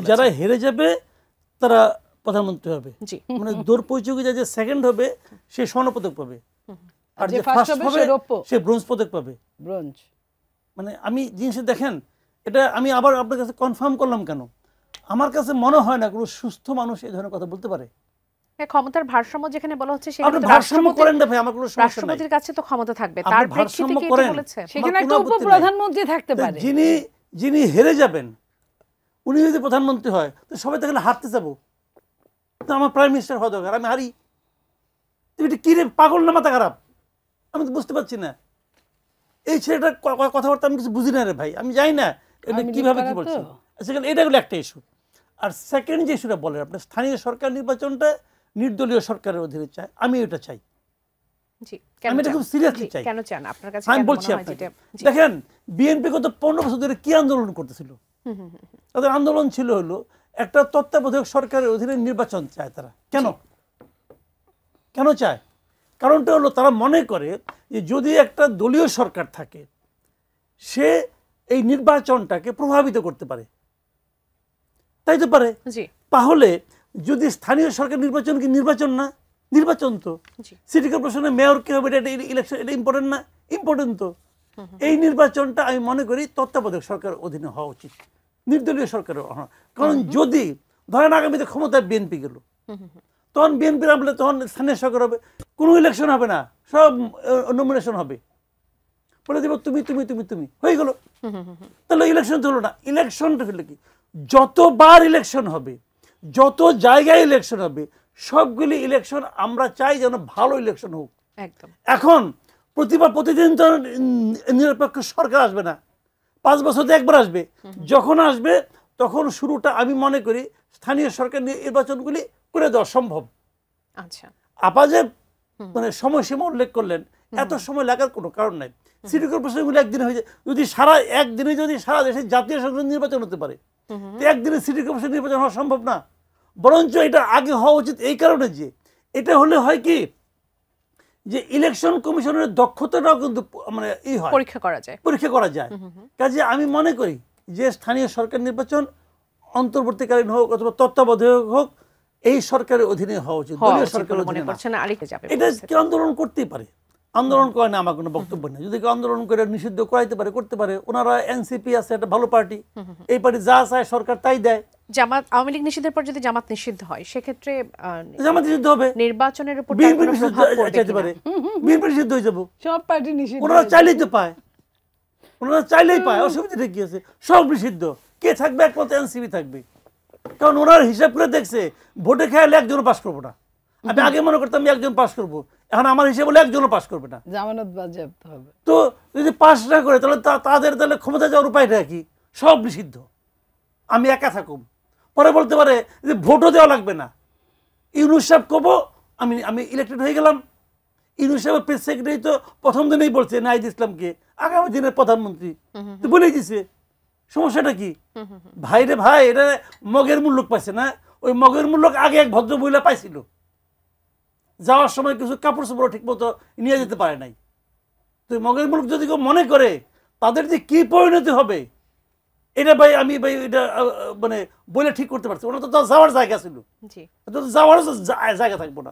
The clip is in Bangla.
যারা হেরে যাবে তারা প্রধানমন্ত্রী হবে, মানে দৌড় প্রতিযোগিতা যে সেকেন্ড হবে সে স্বর্ণপদক পাবে, আর যে ফার্স্ট হবে সে ব্রোঞ্জ পদক পাবে। ব্রোঞ্জ মানে আমি জিনিস দেখেন, এটা আমি আবার আপনার কাছে কনফার্ম করলাম কেন, আমার কাছে মনে হয় না কোনো সুস্থ মানুষ এই ধরনের কথা বলতে পারে। ক্ষমতার ভারসাম্য যেখানে বলা হচ্ছে সেখানে আপনি ভারসাম্য করেন না ভাই, আমার কোনো সমস্যা নাই, রাষ্ট্রপতির কাছে তো ক্ষমতা থাকবে, তার প্রেক্ষিতে কি এটা বলেছে সেখানে একটা উপপ্রধানমন্ত্রী থাকতে পারে। যিনি হেরে যাবেন উনি যদি প্রধানমন্ত্রী হয় তো সবাই তাহলে হারতে যাবো, তো আমার প্রাইম মিনিস্টার হওয়া দরকার, আমি হারি। তুমি এটা কি রে, পাগল না মাথা খারাপ? আমি তো বুঝতে পারছি না এই ছেলেটার কথাবার্তা, আমি কিছু বুঝি না রে ভাই, আমি জানি না এটা কিভাবে কি বলছে। সেখানে এটা হলো একটা ইস্যু। আর সেকেন্ড যে ইস্যুটা বলেন আপনার, স্থানীয় সরকার নির্বাচনটা নির্দলীয় সরকারের অধীনে চাই, আমি এটা চাই, আমি এটা খুব সিরিয়াসলি চাই। কেন চান আপনার কাছে? আমি বলছি আপনাকে, দেখেন বিএনপি গত 15 বছর ধরে কি আন্দোলন করতেছিল, তাদের আন্দোলন ছিল হলো একটা তত্ত্বাবধায়ক সরকারের অধীনে নির্বাচন চায় তারা। কেন কেন চায়? কারণটা হলো তারা মনে করে যে যদি একটা দলীয় সরকার থাকে সে এই নির্বাচনটাকে প্রভাবিত করতে পারে, তাই তো পারে। তাহলে যদি স্থানীয় সরকার নির্বাচন কি নির্বাচন না? নির্বাচন তো। সিটি কর্পোরেশনের মেয়র কে হবে এটা ইলেকশন, এটা ইম্পর্টেন্ট না? ইম্পর্টেন্ট তো। এই নির্বাচনটা আমি মনে করি তত্ত্বাবধায়ক সরকারের অধীনে হওয়া উচিত, নির্দলীয় সরকারের। কারণ যদি ধরেন আগামীতে ক্ষমতায় বিএনপি গেল, তখন বিএনপির আমলে তখন স্থানীয় সরকার হবে, কোনো ইলেকশন হবে না, সব নমিনেশন হবে, বলে দেব তুমি তুমি তুমি তুমি, হয়ে গেল। তাহলে ইলেকশন তো হলো না। ইলেকশনটা হলো কি, যতবার ইলেকশন হবে, যত জায়গায় ইলেকশন হবে, সবগুলি ইলেকশন আমরা চাই যেন ভালো ইলেকশন হোক। এখন প্রতিদিন তো নিরপেক্ষ সরকার আসবে না, 5 বছরে একবার আসবে। যখন আসবে তখন শুরুটা আমি মনে করি স্থানীয় সরকার নির্বাচনগুলি করে দেওয়া সম্ভব। আচ্ছা, আপা যে মানে সময়সীমা উল্লেখ করলেন, এত সময় লাগার কোনো কারণ নাই। সিটি কর্পোরেশনগুলি একদিনে হয়ে যায়। যদি একদিনে যদি সারা দেশে জাতীয় সংসদ নির্বাচন হতে পারে, একদিনে সিটি কর্পোরেশন নির্বাচন হওয়া সম্ভব না। বরঞ্চ এটা আগে হওয়া উচিত এই কারণে যে এটা হলে হয় কি, যে ইলেকশন কমিশনের দক্ষতাটাও কিন্তু মানে পরীক্ষা করা যায়। কাজে আমি মনে করি যে স্থানীয় সরকার নির্বাচন অন্তর্বর্তীকালীন হোক অথবা তত্ত্বাবধায়ক হোক, এই সরকারের অধীনে হওয়া উচিত, দলীয় সরকারের অধীনে না। এটা কেউ আন্দোলন করতেই পারে, আন্দোলন করে না আমার কোনো বক্তব্য নেই। যদি কেউ আন্দোলন করে নিষিদ্ধ করাইতে পারে, করতে পারে। ওনারা এনসিপি আছে, একটা ভালো পার্টি, এই পার্টি যা চায় সরকার তাই দেয়। জামাত, আওয়ামী লীগ নিষিদ্ধের পর যদি জামাত নিষিদ্ধ হয়, সেক্ষেত্রে জামাত নিষিদ্ধ হবে, নির্বাচনের উপর বিএনপি চাইতে পারে, বিএনপি নিষিদ্ধ হয়ে যাবো। সব পার্টি নিষিদ্ধ, ওনারা চাইলেই তো পায়, ওনারা চাইলেই পায়, অসুবিধা কি আছে? সব নিষিদ্ধ, কে থাকবে? একমাত্র এনসিপি থাকবে। কারণ ওনার হিসাব করে দেখছে ভোটে খেয়ালে একজনও পাস করবো না। আমি আগে মনে করতাম আমি একজন পাস করবো, এখন আমার হিসেবে বলে একজনও পাস করবে না, জামানত বাজেয়াপ্ত হবে। তো যদি পাস না করে তাহলে তাদের তাহলে ক্ষমতা যাওয়ার উপায়টা কি? সব নিষিদ্ধ, আমি একা থাকুম। পরে বলতে পারে যে ভোটও দেওয়া লাগবে না, ইউনূস সাহেব কব আমি ইলেক্টেড হয়ে গেলাম। ইউনূস সাহেবের প্রেস সেক্রেটারি তো প্রথম দিনেই বলছে নাহিদ ইসলামকে আগামী দিনের প্রধানমন্ত্রী, তো বলেই দিছে। সমস্যাটা কি ভাই রে ভাই? এটা মগের মূল্য পাইছে না? ওই মগের মূল্য আগে এক ভদ্র মহিলা পাইছিল, যাওয়ার সময় কিছু কাপড় চোপড় ঠিক মতো নিয়ে যেতে পারে নাই। তো মগের মূল্য যদি কেউ মনে করে তাদের যে কি পরিণতি হবে, এটা ভাই আমি ভাই এটা মানে বলে ঠিক করতে পারছি। ওটা তো যাওয়ার জায়গা ছিল, যাওয়ারও জায়গা থাকবো না।